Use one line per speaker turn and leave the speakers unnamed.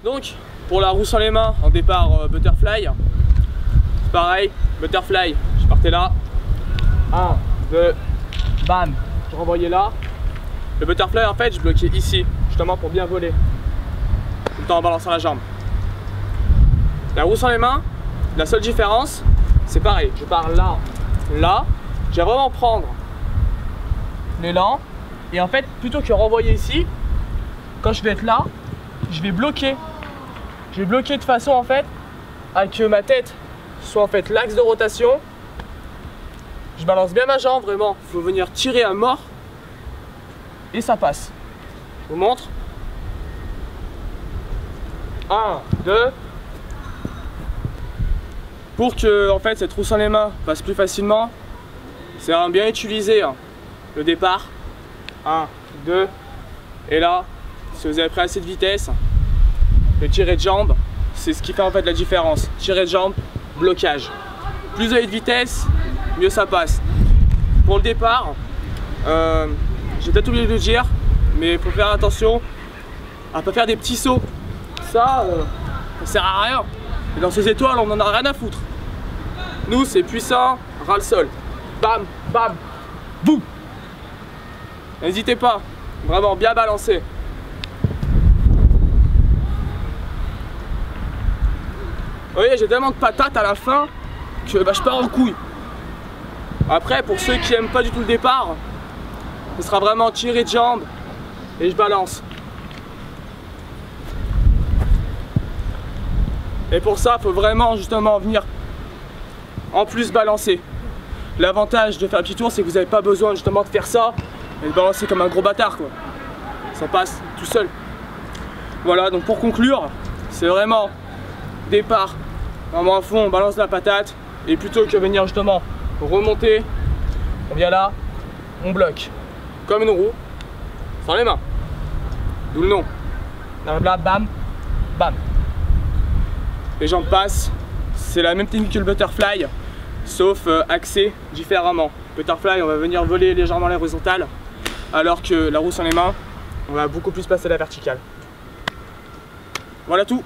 Donc, pour la roue sans les mains, en départ butterfly, c'est pareil, butterfly, je partais là, 1, 2, bam, je renvoyais là. Le butterfly, en fait, je bloquais ici, justement pour bien voler, tout le temps en balançant la jambe. La roue sans les mains, la seule différence, c'est pareil, je pars là, là, je vais vraiment prendre l'élan, et en fait, plutôt que renvoyer ici, quand je vais être là, je vais bloquer. Je vais bloquer de façon en fait à que ma tête soit en fait l'axe de rotation. Je balance bien ma jambe, vraiment. Il faut venir tirer à mort et ça passe. Je vous montre. 1, 2. Pour que en fait cette roue sans les mains passe plus facilement, c'est vraiment bien utiliser le départ. 1, 2. Et là, si vous avez pris assez de vitesse, le tiré de jambe, c'est ce qui fait en fait la différence. Tiré de jambe, blocage. Plus vous avez de vitesse, mieux ça passe. Pour le départ, j'ai peut-être oublié de le dire, mais il faut faire attention à ne pas faire des petits sauts. Ça sert à rien. Et dans ces étoiles, on en a rien à foutre. Nous, c'est puissant, ras le sol. Bam, bam, boum. N'hésitez pas, vraiment bien balancer. Vous voyez, j'ai tellement de patates à la fin que je pars en couille. Après, pour ceux qui n'aiment pas du tout le départ, ce sera vraiment tiré de jambe et je balance. Et pour ça, il faut vraiment justement venir en plus balancer. L'avantage de faire un petit tour, c'est que vous n'avez pas besoin justement de faire ça et de balancer comme un gros bâtard, quoi. Ça passe tout seul. Voilà, donc pour conclure, c'est vraiment départ, vraiment à fond, on balance la patate et plutôt que venir justement remonter, on vient là, on bloque comme une roue sans les mains, d'où le nom. On arrive là, bam, bam, les jambes passent. C'est la même technique que le butterfly sauf axé différemment. Butterfly, on va venir voler légèrement à l'horizontale, alors que la roue sans les mains, on va beaucoup plus passer à la verticale. Voilà tout.